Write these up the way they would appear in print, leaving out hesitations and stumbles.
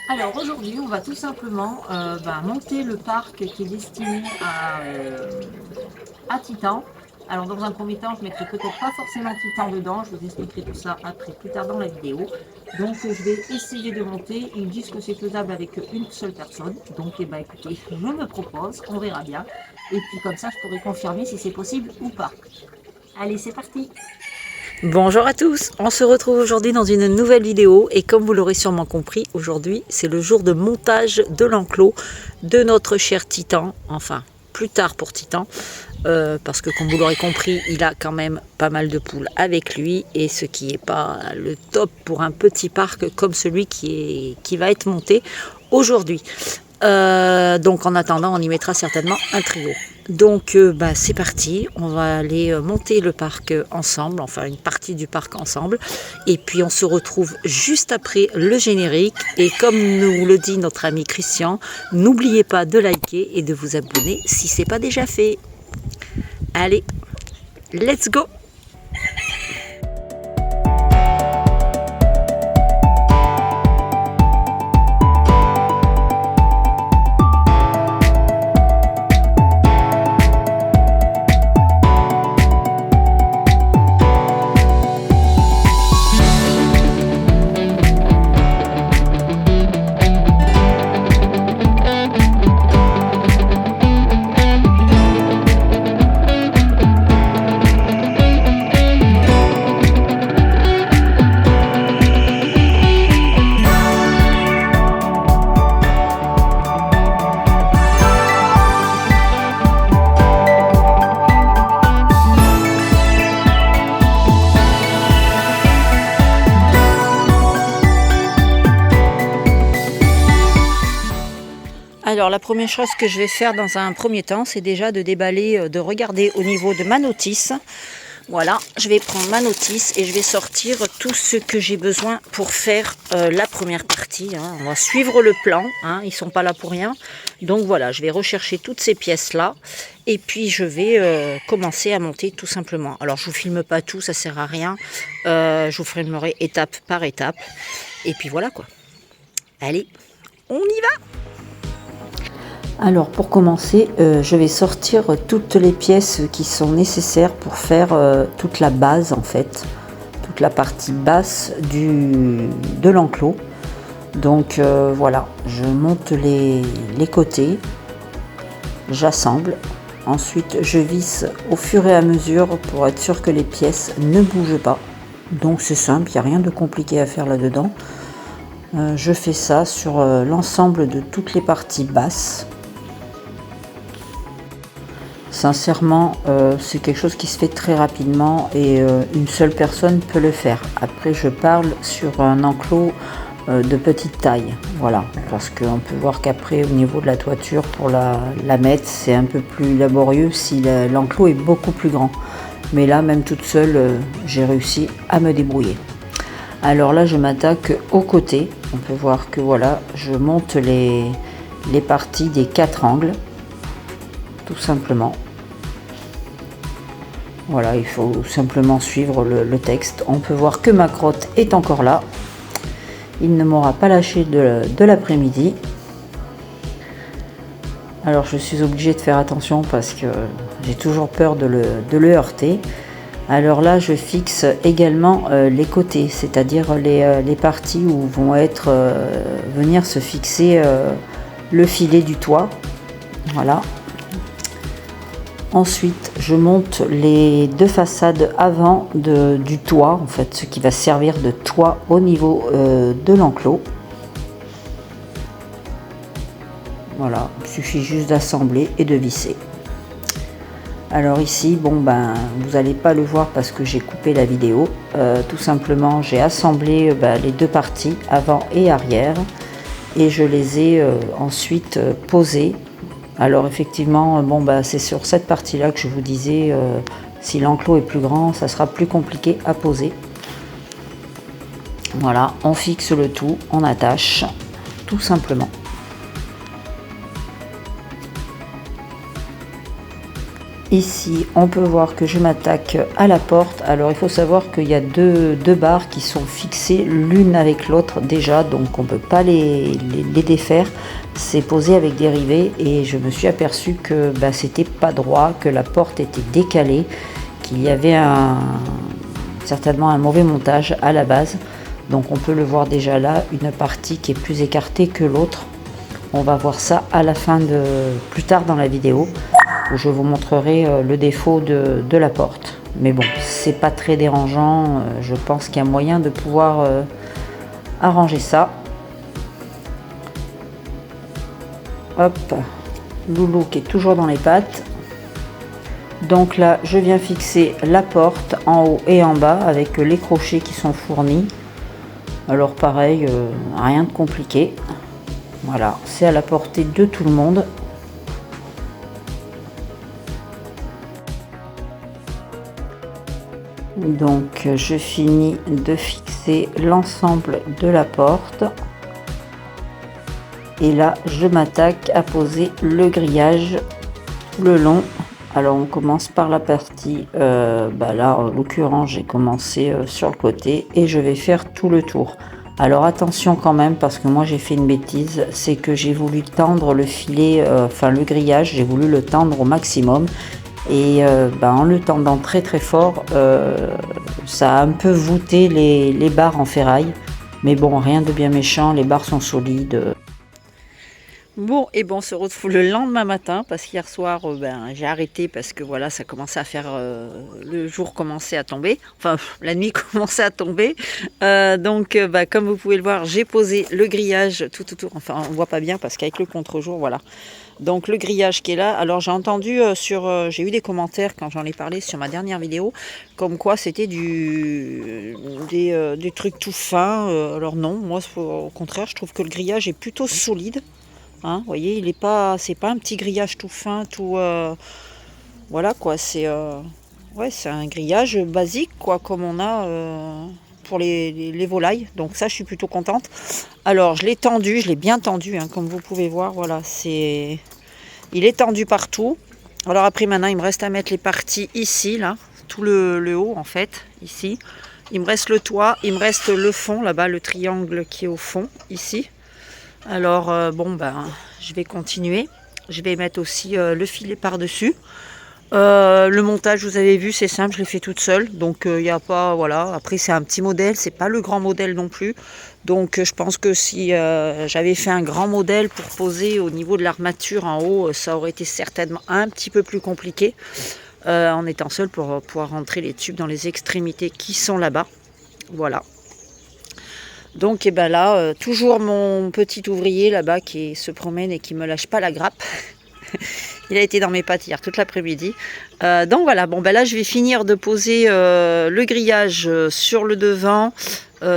Alors aujourd'hui, on va tout simplement monter le parc qui est destiné à Titan. Alors dans un premier temps, je mettrai peut-être pas forcément Titan dedans, je vous expliquerai tout ça après plus tard dans la vidéo. Donc je vais essayer de monter, ils me disent que c'est faisable avec une seule personne. Donc écoutez, je me propose, on verra bien. Et puis comme ça, je pourrai confirmer si c'est possible ou pas. Allez, c'est parti! Bonjour à tous, on se retrouve aujourd'hui dans une nouvelle vidéo et comme vous l'aurez sûrement compris, aujourd'hui c'est le jour de montage de l'enclos de notre cher Titan, enfin plus tard pour Titan, parce que comme vous l'aurez compris, il a quand même pas mal de poules avec lui et ce qui n'est pas le top pour un petit parc comme celui qui va être monté aujourd'hui. Donc en attendant, on y mettra certainement un trio. Donc c'est parti, on va aller monter le parc ensemble, enfin une partie du parc ensemble. Et puis on se retrouve juste après le générique. Et comme nous le dit notre ami Christian, n'oubliez pas de liker et de vous abonner si ce n'est pas déjà fait. Allez, let's go! Alors la première chose que je vais faire dans un premier temps, c'est déjà de déballer, de regarder au niveau de ma notice. Voilà, je vais prendre ma notice et je vais sortir tout ce que j'ai besoin pour faire la première partie. On va suivre le plan, ils ne sont pas là pour rien. Donc voilà, je vais rechercher toutes ces pièces-là et puis je vais commencer à monter tout simplement. Alors je ne vous filme pas tout, ça ne sert à rien. Je vous filmerai étape par étape. Et puis voilà quoi. Allez, on y va! Alors pour commencer, je vais sortir toutes les pièces qui sont nécessaires pour faire toute la base en fait, toute la partie basse de l'enclos. Donc voilà, je monte les côtés, j'assemble, ensuite je visse au fur et à mesure pour être sûr que les pièces ne bougent pas. Donc c'est simple, il n'y a rien de compliqué à faire là-dedans. Je fais ça sur l'ensemble de toutes les parties basses. Sincèrement, c'est quelque chose qui se fait très rapidement et une seule personne peut le faire. Après, je parle sur un enclos de petite taille, voilà, parce qu'on peut voir qu'après, au niveau de la toiture, pour la mettre, c'est un peu plus laborieux si l'enclos est beaucoup plus grand. Mais là, même toute seule, j'ai réussi à me débrouiller. Alors là, je m'attaque au côté. On peut voir que voilà, je monte les parties des 4 angles, tout simplement. Voilà, il faut simplement suivre le texte. On peut voir que ma crotte est encore là. Il ne m'aura pas lâché de l'après-midi. Alors je suis obligée de faire attention parce que j'ai toujours peur de le heurter. Alors là, je fixe également les côtés, c'est-à-dire les parties où vont venir se fixer le filet du toit. Voilà. Ensuite, je monte les 2 façades avant du toit, en fait, ce qui va servir de toit au niveau de l'enclos. Voilà, il suffit juste d'assembler et de visser. Alors ici, vous n'allez pas le voir parce que j'ai coupé la vidéo. Tout simplement, j'ai assemblé les 2 parties, avant et arrière, et je les ai ensuite posées. Alors effectivement, c'est sur cette partie-là que je vous disais, si l'enclos est plus grand, ça sera plus compliqué à poser. Voilà, on fixe le tout, on attache, tout simplement. Ici, on peut voir que je m'attaque à la porte. Alors, il faut savoir qu'il y a deux barres qui sont fixées l'une avec l'autre déjà, donc on ne peut pas les défaire. C'est posé avec des rivets et je me suis aperçu que c'était pas droit, que la porte était décalée, qu'il y avait certainement un mauvais montage à la base. Donc, on peut le voir déjà là, une partie qui est plus écartée que l'autre. On va voir ça à la fin plus tard dans la vidéo, où je vous montrerai le défaut de la porte. Mais bon, c'est pas très dérangeant, je pense qu'il y a moyen de pouvoir arranger ça. Hop, Loulou qui est toujours dans les pattes. Donc là, je viens fixer la porte en haut et en bas avec les crochets qui sont fournis. Alors pareil, rien de compliqué. Voilà, c'est à la portée de tout le monde. Donc je finis de fixer l'ensemble de la porte et là je m'attaque à poser le grillage le long. Alors on commence par la partie là en l'occurrence j'ai commencé sur le côté et je vais faire tout le tour. Alors attention quand même, parce que moi j'ai fait une bêtise, c'est que j'ai voulu tendre le filet, le grillage, j'ai voulu le tendre au maximum. Et en le tendant très très fort, ça a un peu voûté les barres en ferraille. Mais bon, rien de bien méchant, les barres sont solides. Bon, et bon, on se retrouve le lendemain matin, parce qu'hier soir, j'ai arrêté parce que voilà, ça commençait à faire, le jour commençait à tomber, enfin la nuit commençait à tomber. Comme vous pouvez le voir, j'ai posé le grillage tout autour, enfin on voit pas bien parce qu'avec le contre-jour, voilà. Donc le grillage qui est là, alors j'ai entendu j'ai eu des commentaires quand j'en ai parlé sur ma dernière vidéo, comme quoi c'était des trucs tout fins, alors non, moi au contraire, je trouve que le grillage est plutôt solide. Hein, vous voyez, c'est pas un petit grillage tout fin, tout voilà quoi. C'est c'est un grillage basique quoi, comme on a pour les volailles. Donc ça, je suis plutôt contente. Alors je l'ai tendu, je l'ai bien tendu, hein, comme vous pouvez voir. Voilà, il est tendu partout. Alors après maintenant, il me reste à mettre les parties ici, là, tout le haut en fait, ici. Il me reste le toit, il me reste le fond là-bas, le triangle qui est au fond ici. Alors je vais continuer. Je vais mettre aussi le filet par-dessus. Le montage, vous avez vu, c'est simple, je l'ai fait toute seule. Donc il n'y a pas, voilà. Après c'est un petit modèle, c'est pas le grand modèle non plus. Donc je pense que si j'avais fait un grand modèle pour poser au niveau de l'armature en haut, ça aurait été certainement un petit peu plus compliqué. En étant seul pour pouvoir rentrer les tubes dans les extrémités qui sont là-bas. Voilà. Donc là, toujours mon petit ouvrier là-bas qui se promène et qui me lâche pas la grappe. Il a été dans mes pattes hier toute l'après-midi. Donc voilà, là je vais finir de poser le grillage sur le devant,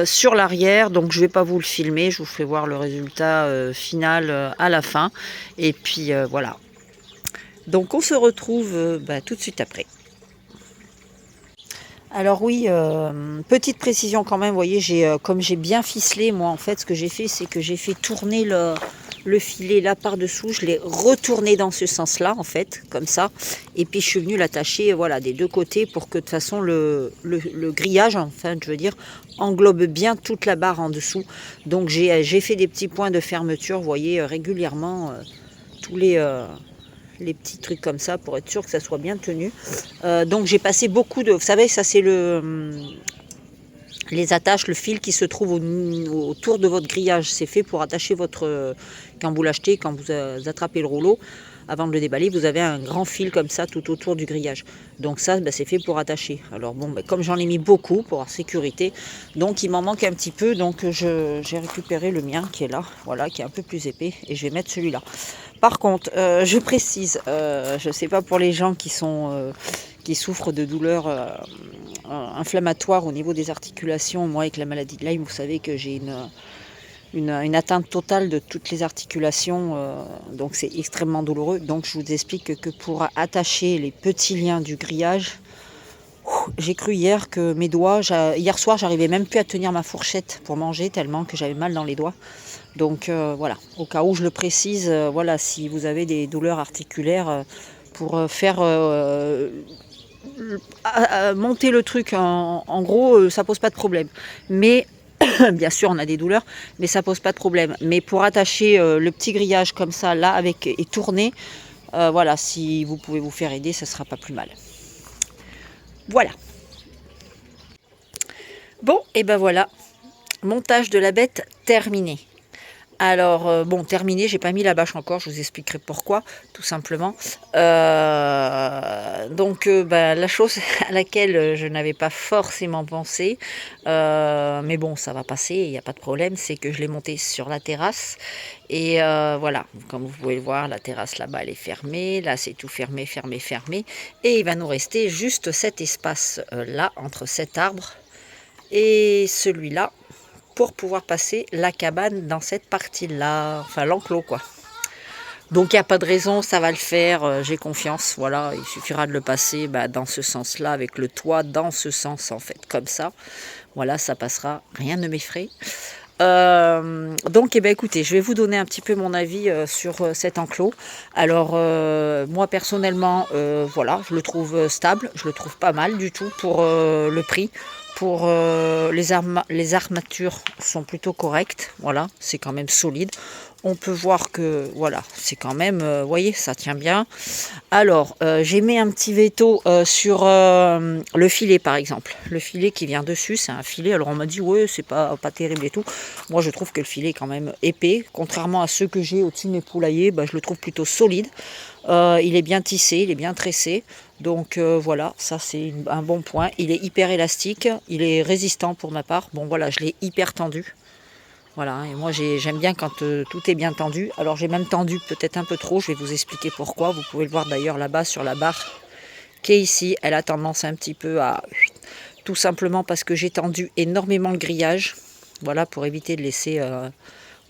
sur l'arrière. Donc je vais pas vous le filmer, je vous fais voir le résultat final à la fin. Et puis voilà. Donc on se retrouve tout de suite après. Alors oui, petite précision quand même, vous voyez, comme j'ai bien ficelé, moi en fait ce que j'ai fait, c'est que j'ai fait tourner le filet là par-dessous, je l'ai retourné dans ce sens-là en fait, comme ça, et puis je suis venue l'attacher voilà, des deux côtés pour que de toute façon le grillage, enfin je veux dire, englobe bien toute la barre en dessous. Donc j'ai fait des petits points de fermeture, vous voyez, régulièrement, tous les petits trucs comme ça pour être sûr que ça soit bien tenu. Donc j'ai passé beaucoup de... Vous savez, ça c'est les attaches, le fil qui se trouve autour de votre grillage. C'est fait pour attacher quand vous l'achetez, quand vous attrapez le rouleau, avant de le déballer, vous avez un grand fil comme ça tout autour du grillage. Donc ça, c'est fait pour attacher. Alors comme j'en ai mis beaucoup pour avoir sécurité, donc il m'en manque un petit peu. Donc j'ai récupéré le mien qui est là, voilà, qui est un peu plus épais, et je vais mettre celui-là. Par contre, je précise, je ne sais pas pour les gens qui souffrent de douleurs inflammatoires au niveau des articulations. Moi, avec la maladie de Lyme, vous savez que j'ai une atteinte totale de toutes les articulations, donc c'est extrêmement douloureux. Donc je vous explique que pour attacher les petits liens du grillage, j'ai cru hier que mes doigts, hier soir, j'arrivais même plus à tenir ma fourchette pour manger tellement que j'avais mal dans les doigts. Donc voilà, au cas où je le précise, voilà, si vous avez des douleurs articulaires, pour faire monter le truc. En gros, ça pose pas de problème. Mais bien sûr, on a des douleurs, mais ça pose pas de problème. Mais pour attacher le petit grillage comme ça, là, avec et tourner, voilà, si vous pouvez vous faire aider, ça sera pas plus mal. Voilà. Bon, et ben voilà, montage de la bête terminé. Alors, bon, terminé, j'ai pas mis la bâche encore, je vous expliquerai pourquoi, tout simplement. La chose à laquelle je n'avais pas forcément pensé, mais bon, ça va passer, il n'y a pas de problème, c'est que je l'ai monté sur la terrasse. Et voilà, comme vous pouvez le voir, la terrasse là-bas, elle est fermée. Là, c'est tout fermé, fermé, fermé. Et il va nous rester juste cet espace-là, entre cet arbre et celui-là, pour pouvoir passer la cabane dans cette partie-là, enfin l'enclos quoi. Donc il n'y a pas de raison, ça va le faire, j'ai confiance, voilà, il suffira de le passer dans ce sens-là, avec le toit dans ce sens en fait, comme ça, voilà, ça passera, rien ne m'effraie. Donc écoutez, je vais vous donner un petit peu mon avis sur cet enclos. Alors moi personnellement, voilà, je le trouve stable, je le trouve pas mal du tout pour le prix. Pour les armatures sont plutôt correctes, voilà, c'est quand même solide. On peut voir que voilà, c'est quand même, vous voyez, ça tient bien. Alors, j'ai mis un petit veto sur le filet par exemple. Le filet qui vient dessus, c'est un filet. Alors on m'a dit ouais, c'est pas terrible et tout. Moi je trouve que le filet est quand même épais. Contrairement à ceux que j'ai au-dessus de mes poulaillers, je le trouve plutôt solide. Il est bien tissé, il est bien tressé. Donc voilà, ça c'est un bon point. Il est hyper élastique, il est résistant pour ma part. Bon voilà, je l'ai hyper tendu. Voilà, et moi j'aime bien quand tout est bien tendu. Alors j'ai même tendu peut-être un peu trop, je vais vous expliquer pourquoi. Vous pouvez le voir d'ailleurs là-bas sur la barre qui est ici. Elle a tendance un petit peu à... Tout simplement parce que j'ai tendu énormément le grillage. Voilà, pour éviter de laisser... vous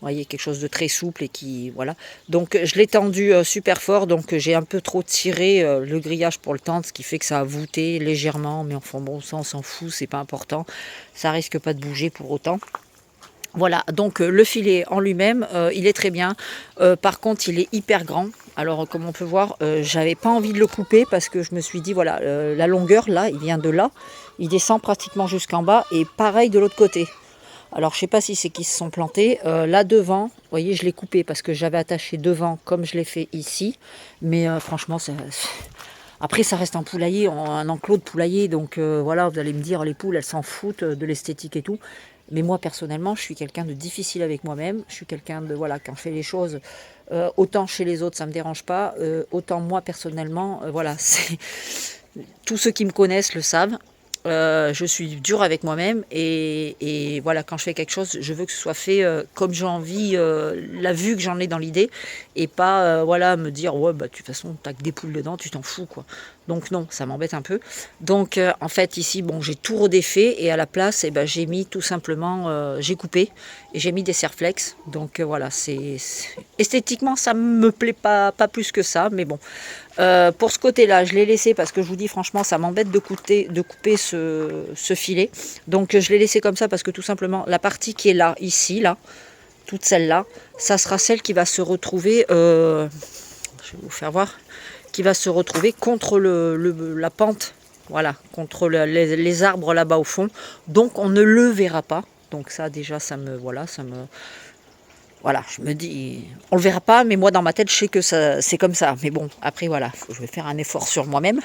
voyez, quelque chose de très souple et qui... Voilà. Donc je l'ai tendu super fort, donc j'ai un peu trop tiré le grillage pour le tendre, ce qui fait que ça a voûté légèrement. Mais enfin bon, ça on s'en fout, c'est pas important. Ça risque pas de bouger pour autant. Voilà, donc le filet en lui-même, il est très bien. Par contre, il est hyper grand. Alors, comme on peut voir, j'avais pas envie de le couper parce que je me suis dit, voilà, la longueur, là, il vient de là. Il descend pratiquement jusqu'en bas et pareil de l'autre côté. Alors, je sais pas si c'est qu'ils se sont plantés. Là, devant, vous voyez, je l'ai coupé parce que j'avais attaché devant comme je l'ai fait ici. Mais franchement, après, ça reste un poulailler, un enclos de poulailler. Donc, voilà, vous allez me dire, les poules, elles s'en foutent de l'esthétique et tout. Mais moi, personnellement, je suis quelqu'un de difficile avec moi-même. Je suis quelqu'un de, voilà, quand je fais les choses, autant chez les autres, ça ne me dérange pas. Autant moi, personnellement, voilà, tous ceux qui me connaissent le savent. Je suis dure avec moi-même et voilà, quand je fais quelque chose, je veux que ce soit fait comme j'ai envie, la vue que j'en ai dans l'idée, et pas voilà, me dire ouais, de toute façon t'as que des poules dedans, tu t'en fous quoi. Donc non, ça m'embête un peu. Donc en fait ici, bon, j'ai tout redéfait et à la place, j'ai mis tout simplement, j'ai coupé et j'ai mis des serflex. Donc voilà, esthétiquement ça me plaît pas plus que ça, mais bon. Pour ce côté-là, je l'ai laissé parce que je vous dis franchement, ça m'embête de couper ce filet. Donc je l'ai laissé comme ça parce que tout simplement, la partie qui est là, ici, là, toute celle-là, ça sera celle qui va se retrouver, je vais vous faire voir, qui va se retrouver contre la pente, voilà, contre les arbres là-bas au fond. Donc on ne le verra pas. Donc ça déjà, voilà, je me dis, on le verra pas, mais moi dans ma tête, je sais que c'est comme ça. Mais bon, après voilà, je vais faire un effort sur moi-même.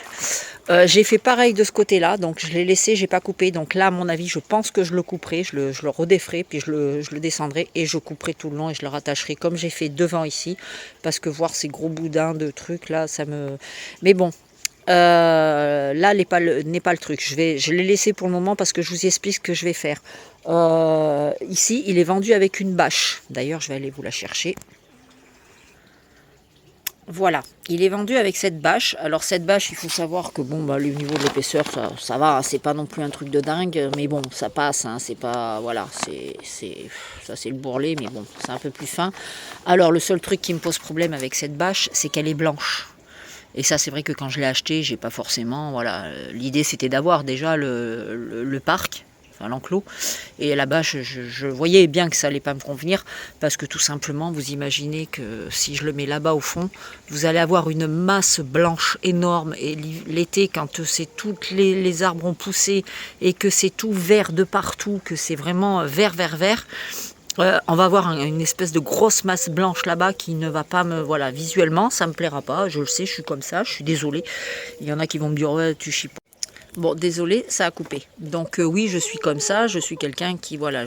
J'ai fait pareil de ce côté-là, donc je l'ai laissé, j'ai pas coupé. Donc là, à mon avis, je pense que je le couperai, je le redéferai, puis je le descendrai et je couperai tout le long et je le rattacherai comme j'ai fait devant ici, parce que voir ces gros boudins de trucs là, ça me... Mais bon. Là n'est pas le truc. Je l'ai laissé pour le moment parce que je vous explique ce que je vais faire. Ici, il est vendu avec une bâche. D'ailleurs, je vais aller vous la chercher. Voilà, il est vendu avec cette bâche. Alors cette bâche, il faut savoir que bon, le niveau de l'épaisseur, ça va. C'est pas non plus un truc de dingue, mais bon, ça passe. Hein, c'est pas, voilà, ça c'est le bourrelet, mais bon, c'est un peu plus fin. Alors le seul truc qui me pose problème avec cette bâche, c'est qu'elle est blanche. Et ça, c'est vrai que quand je l'ai acheté, j'ai pas forcément... Voilà, l'idée, c'était d'avoir déjà le parc. enfin l'enclos. Et là-bas, je voyais bien que ça allait pas me convenir, parce que tout simplement, vous imaginez que si je le mets là-bas au fond, vous allez avoir une masse blanche énorme. Et l'été, quand c'est toutes les arbres ont poussé et que c'est tout vert de partout, que c'est vraiment vert, on va avoir une espèce de grosse masse blanche là-bas qui ne va pas me... Voilà, visuellement, ça me plaira pas. Je le sais, je suis comme ça, je suis désolée. Il y en a qui vont me dire, ouais, tu chipotes. Bon, désolé, ça a coupé. Donc oui, je suis comme ça, je suis quelqu'un qui, voilà,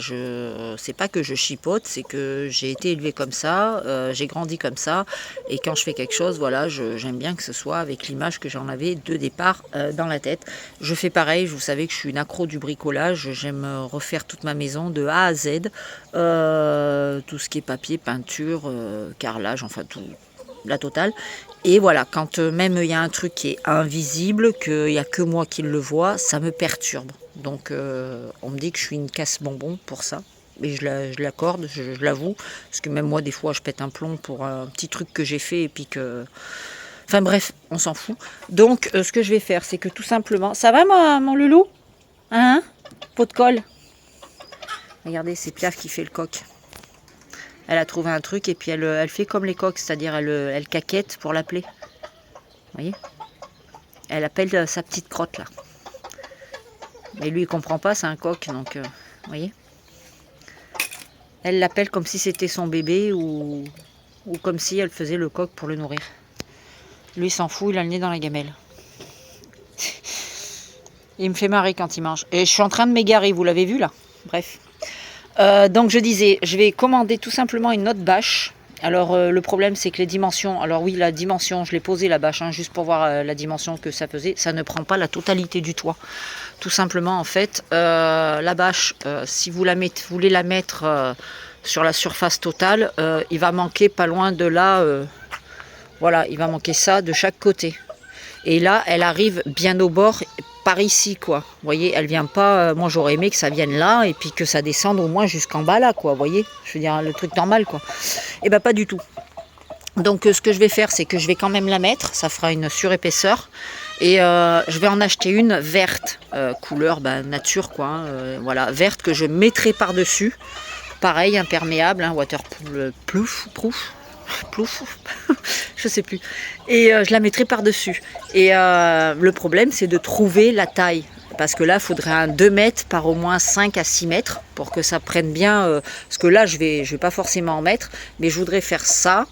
c'est pas que je chipote, c'est que j'ai été élevée comme ça, j'ai grandi comme ça, et quand je fais quelque chose, voilà, j'aime bien que ce soit avec l'image que j'en avais de départ dans la tête. Je fais pareil, vous savez que je suis une accro du bricolage, j'aime refaire toute ma maison de A à Z, tout ce qui est papier, peinture, carrelage, enfin tout, la totale. Et voilà, quand même il y a un truc qui est invisible, qu'il n'y a que moi qui le vois, ça me perturbe. Donc on me dit que je suis une casse-bonbon pour ça. Et je l'accorde, je l'avoue. Parce que même moi, des fois, je pète un plomb pour un petit truc que j'ai fait et puis que... Enfin bref, on s'en fout. Donc ce que je vais faire, c'est que tout simplement... Ça va mon loulou? Hein? Pot de colle? Regardez, c'est Piaf qui fait le coq. Elle a trouvé un truc et puis elle fait comme les coqs, c'est-à-dire elle caquette pour l'appeler. Vous voyez? Elle appelle sa petite crotte là. Mais lui il comprend pas, c'est un coq, donc vous voyez? Elle l'appelle comme si c'était son bébé ou comme si elle faisait le coq pour le nourrir. Lui il s'en fout, il a le nez dans la gamelle. Il me fait marrer quand il mange. Et je suis en train de m'égarer, vous l'avez vu là? Bref. Donc je disais, je vais commander tout simplement une autre bâche. Alors le problème c'est que les dimensions, alors oui la dimension, je l'ai posée la bâche, hein, juste pour voir la dimension que ça faisait, ça ne prend pas la totalité du toit. Tout simplement en fait, la bâche, si vous voulez la mettre sur la surface totale, il va manquer pas loin de là, voilà, il va manquer ça de chaque côté. Et là, elle arrive bien au bord, par ici, quoi. Vous voyez, elle vient pas... moi, j'aurais aimé que ça vienne là, et puis que ça descende au moins jusqu'en bas, là, quoi. Vous voyez, je veux dire, le truc normal, quoi. Et ben, pas du tout. Donc, ce que je vais faire, c'est que je vais quand même la mettre. Ça fera une surépaisseur. Et je vais en acheter une verte, couleur nature, quoi. Hein, voilà, verte, que je mettrai par-dessus. Pareil, imperméable, hein, waterproof, plouf, je sais plus. Et je la mettrai par-dessus. Et le problème, c'est de trouver la taille. Parce que là, il faudrait un 2 mètres par au moins 5 à 6 mètres pour que ça prenne bien. Parce que là, je vais pas forcément en mettre. Mais je voudrais faire ça,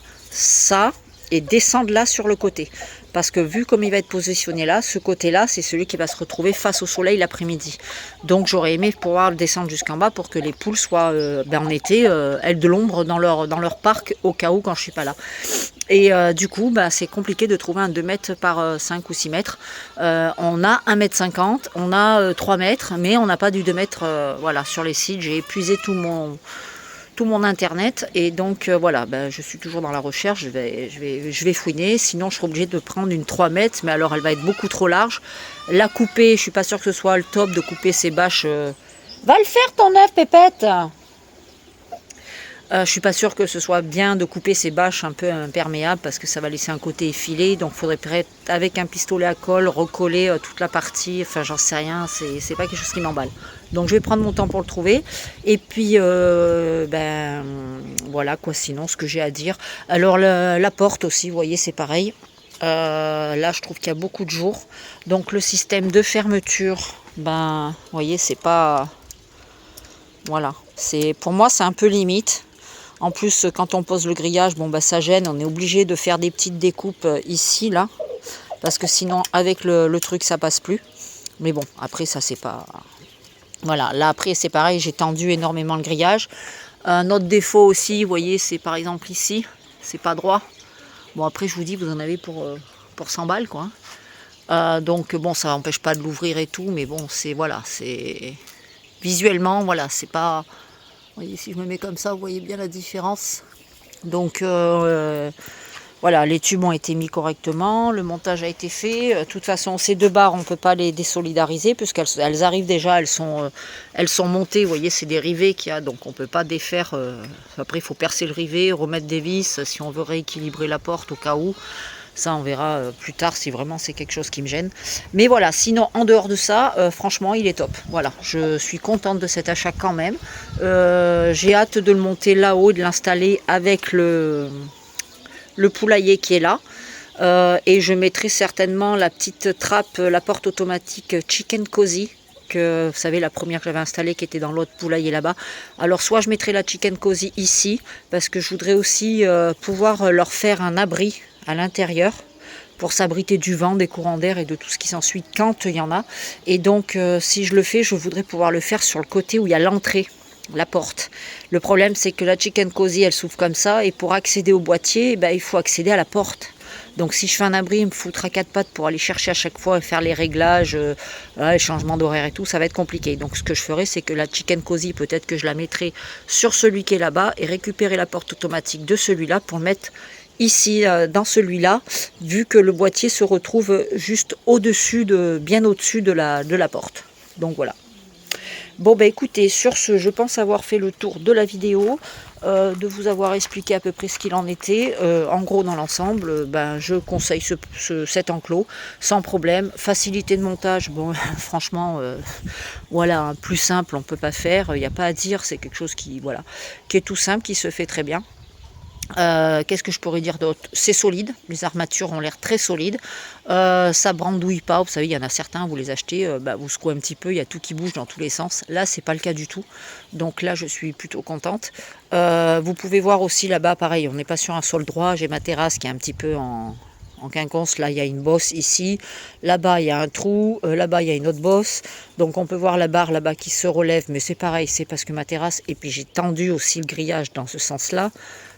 et descendre là sur le côté. Parce que vu comme il va être positionné là, ce côté-là, c'est celui qui va se retrouver face au soleil l'après-midi. Donc j'aurais aimé pouvoir le descendre jusqu'en bas pour que les poules soient en été, elles de l'ombre dans leur parc au cas où quand je suis pas là. Et du coup, c'est compliqué de trouver un 2 mètres par 5 ou 6 mètres. On a 1,50 m, on a 3 mètres, mais on n'a pas du 2 mètres. Voilà, sur les sites, j'ai épuisé tout mon internet et donc voilà, je suis toujours dans la recherche, je vais fouiner, sinon je serai obligée de prendre une 3 mètres, mais alors elle va être beaucoup trop large. La couper, je suis pas sûre que ce soit le top de couper ces bâches. Va le faire ton œuf, Pépette. Je suis pas sûre que ce soit bien de couper ces bâches un peu imperméables parce que ça va laisser un côté effilé, donc il faudrait peut-être avec un pistolet à colle recoller toute la partie, enfin j'en sais rien, c'est pas quelque chose qui m'emballe. Donc je vais prendre mon temps pour le trouver et puis voilà quoi, sinon ce que j'ai à dire. Alors la porte aussi, vous voyez, c'est pareil. Là je trouve qu'il y a beaucoup de jours, donc le système de fermeture, vous voyez, c'est pas... Voilà, pour moi c'est un peu limite. En plus, quand on pose le grillage, ça gêne. On est obligé de faire des petites découpes ici, là. Parce que sinon, avec le truc, ça passe plus. Mais bon, après, ça, c'est pas... Voilà, là, après, c'est pareil. J'ai tendu énormément le grillage. Un autre défaut aussi, vous voyez, c'est par exemple ici. C'est pas droit. Bon, après, je vous dis, vous en avez pour 100 balles, quoi. Donc, bon, ça n'empêche pas de l'ouvrir et tout. Mais bon, voilà, c'est... Visuellement, voilà, c'est pas... Vous voyez, si je me mets comme ça, vous voyez bien la différence. Donc, voilà, les tubes ont été mis correctement, le montage a été fait. De toute façon, ces 2 barres, on ne peut pas les désolidariser, puisqu'elles arrivent déjà, elles sont montées. Vous voyez, c'est des rivets qu'il y a, donc on ne peut pas défaire. Après, il faut percer le rivet, remettre des vis, si on veut rééquilibrer la porte au cas où. Ça, on verra plus tard si vraiment c'est quelque chose qui me gêne. Mais voilà, sinon, en dehors de ça, franchement, il est top. Voilà, je suis contente de cet achat quand même. J'ai hâte de le monter là-haut, de l'installer avec le poulailler qui est là. Et je mettrai certainement la petite trappe, la porte automatique Chicken Cozy, que vous savez, la première que j'avais installée qui était dans l'autre poulailler là-bas. Alors soit je mettrai la Chicken Cozy ici, parce que je voudrais aussi pouvoir leur faire un abri à l'intérieur pour s'abriter du vent, des courants d'air et de tout ce qui s'ensuit quand il y en a. Et donc si je le fais, je voudrais pouvoir le faire sur le côté où il y a l'entrée, la porte. Le problème, c'est que la Chicken Cozy, elle s'ouvre comme ça, et pour accéder au boîtier, il faut accéder à la porte. Donc si je fais un abri, il me foutra 4 pattes pour aller chercher à chaque fois et faire les réglages, les changements d'horaire et tout, ça va être compliqué. Donc ce que je ferai, c'est que la Chicken Cozy, peut-être que je la mettrai sur celui qui est là-bas et récupérer la porte automatique de celui-là pour le mettre ici dans celui-là, vu que le boîtier se retrouve juste au-dessus, bien au-dessus de la porte. Donc voilà. Bon écoutez, sur ce, je pense avoir fait le tour de la vidéo, de vous avoir expliqué à peu près ce qu'il en était. En gros, dans l'ensemble, je conseille cet enclos sans problème. Facilité de montage, bon, franchement, voilà, plus simple, on ne peut pas faire. Il n'y a pas à dire, c'est quelque chose qui est tout simple, qui se fait très bien. Qu'est-ce que je pourrais dire d'autre? C'est solide, les armatures ont l'air très solides, ça brandouille pas. Vous savez, il y en a certains, vous les achetez, vous secouez un petit peu, il y a tout qui bouge dans tous les sens. Là, c'est pas le cas du tout, donc là je suis plutôt contente. Vous pouvez voir aussi là-bas, pareil, on n'est pas sur un sol droit. J'ai ma terrasse qui est un petit peu en quinconce. Là il y a une bosse ici, là-bas il y a un trou, là-bas il y a une autre bosse, donc on peut voir la barre là-bas qui se relève, mais c'est pareil, c'est parce que ma terrasse, et puis j'ai tendu aussi le grillage dans ce sens-là.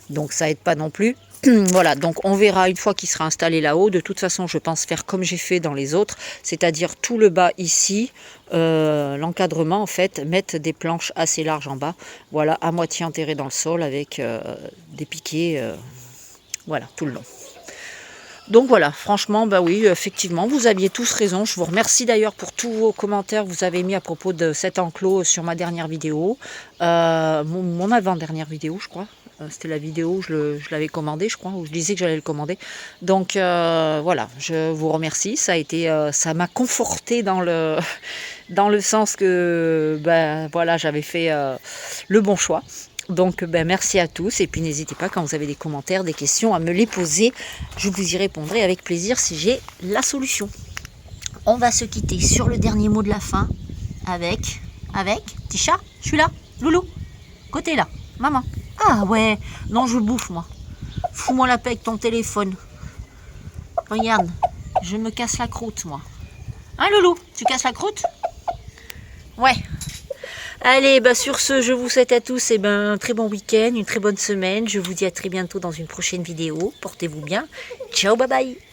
Donc ça aide pas non plus. Voilà, donc on verra une fois qu'il sera installé là-haut. De toute façon, je pense faire comme j'ai fait dans les autres, c'est-à-dire tout le bas ici, l'encadrement en fait, mettre des planches assez larges en bas, voilà, à moitié enterrées dans le sol avec des piquets, voilà, tout le long. Donc voilà, franchement, oui, effectivement, vous aviez tous raison. Je vous remercie d'ailleurs pour tous vos commentaires que vous avez mis à propos de cet enclos sur ma dernière vidéo, mon avant-dernière vidéo, je crois. C'était la vidéo où je l'avais commandé, je crois, où je disais que j'allais le commander. Donc voilà, je vous remercie. Ça m'a conforté dans le sens que voilà, j'avais fait le bon choix. Donc merci à tous, et puis n'hésitez pas, quand vous avez des commentaires, des questions, à me les poser. Je vous y répondrai avec plaisir si j'ai la solution. On va se quitter sur le dernier mot de la fin avec petit chat, je suis là, loulou, côté là, maman. Ah ouais, non, je bouffe moi. Fous-moi la paix avec ton téléphone. Regarde, je me casse la croûte moi. Hein loulou, tu casses la croûte? Ouais. Allez, sur ce, je vous souhaite à tous un très bon week-end, une très bonne semaine. Je vous dis à très bientôt dans une prochaine vidéo. Portez-vous bien. Ciao, bye bye.